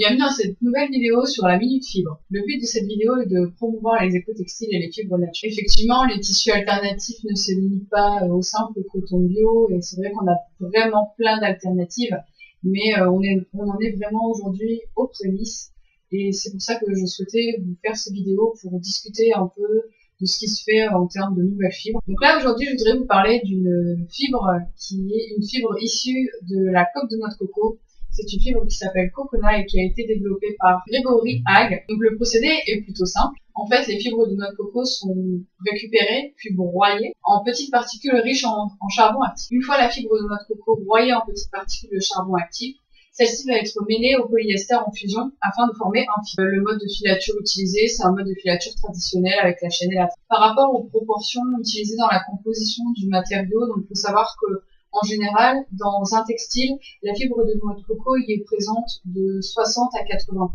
bienvenue dans cette nouvelle vidéo sur la Minute Fibre. Le but de cette vidéo est de promouvoir les éco-textiles et les fibres naturelles. Effectivement, les tissus alternatifs ne se limitent pas au simple coton bio, et c'est vrai qu'on a vraiment plein d'alternatives, mais on en est vraiment aujourd'hui aux prémices, et c'est pour ça que je souhaitais vous faire cette vidéo pour discuter un peu de ce qui se fait en termes de nouvelles fibres. Donc là, aujourd'hui, je voudrais vous parler d'une fibre qui est une fibre issue de la coque de noix de coco. C'est une fibre qui s'appelle Cocona et qui a été développée par Gregory Hague. Donc le procédé est plutôt simple. En fait, les fibres de noix de coco sont récupérées puis broyées en petites particules riches en charbon actif. Une fois la fibre de noix de coco broyée en petites particules de charbon actif, celle-ci va être mêlée au polyester en fusion afin de former un fil. Le mode de filature utilisé, c'est un mode de filature traditionnel avec la chaîne et la trame. Par rapport aux proportions utilisées dans la composition du matériau, donc il faut savoir que en général, dans un textile, la fibre de noix de coco y est présente de 60 à 80%.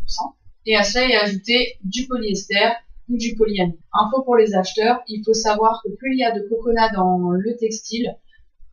Et à cela est ajouté du polyester ou du polyamide. Info pour les acheteurs, il faut savoir que plus il y a de coconut dans le textile,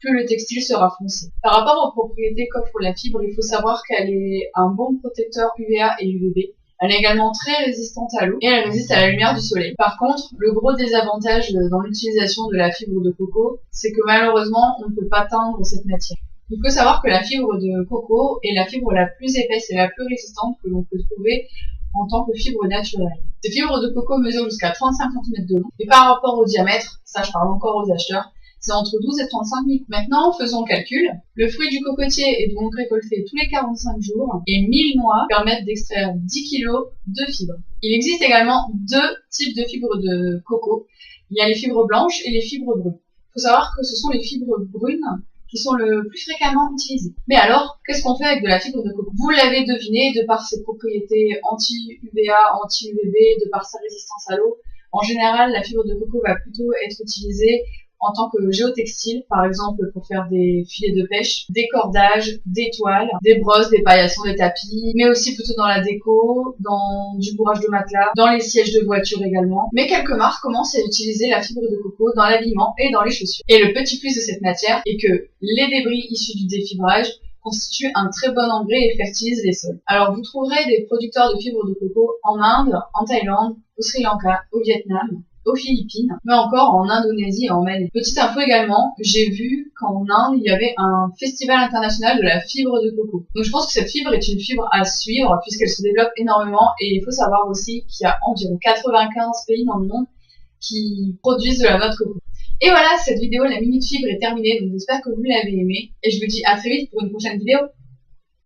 plus le textile sera foncé. Par rapport aux propriétés qu'offre la fibre, il faut savoir qu'elle est un bon protecteur UVA et UVB. Elle est également très résistante à l'eau et elle résiste à la lumière du soleil. Par contre, le gros désavantage dans l'utilisation de la fibre de coco, c'est que malheureusement, on ne peut pas teindre cette matière. Il faut savoir que la fibre de coco est la fibre la plus épaisse et la plus résistante que l'on peut trouver en tant que fibre naturelle. Ces fibres de coco mesurent jusqu'à 35 cm de long et par rapport au diamètre, ça je parle encore aux acheteurs, c'est entre 12 et 35 microns. Maintenant, faisons le calcul. Le fruit du cocotier est donc récolté tous les 45 jours et 1000 mois permettent d'extraire 10 kg de fibres. Il existe également deux types de fibres de coco. Il y a les fibres blanches et les fibres brunes. Il faut savoir que ce sont les fibres brunes qui sont le plus fréquemment utilisées. Mais alors, qu'est-ce qu'on fait avec de la fibre de coco? Vous l'avez deviné, de par ses propriétés anti-UVA, anti-UVB, de par sa résistance à l'eau, en général, la fibre de coco va plutôt être utilisée en tant que géotextile, par exemple pour faire des filets de pêche, des cordages, des toiles, des brosses, des paillassons, des tapis, mais aussi plutôt dans la déco, dans du bourrage de matelas, dans les sièges de voiture également. Mais quelques marques commencent à utiliser la fibre de coco dans l'habillement et dans les chaussures. Et le petit plus de cette matière est que les débris issus du défibrage constituent un très bon engrais et fertilisent les sols. Alors vous trouverez des producteurs de fibres de coco en Inde, en Thaïlande, au Sri Lanka, au Vietnam, aux Philippines, mais encore en Indonésie et en Malaisie. Petite info également, j'ai vu qu'en Inde, il y avait un festival international de la fibre de coco. Donc je pense que cette fibre est une fibre à suivre puisqu'elle se développe énormément et il faut savoir aussi qu'il y a environ 95 pays dans le monde qui produisent de la noix de coco. Et voilà, cette vidéo, la Minute Fibre est terminée, donc j'espère que vous l'avez aimée et je vous dis à très vite pour une prochaine vidéo.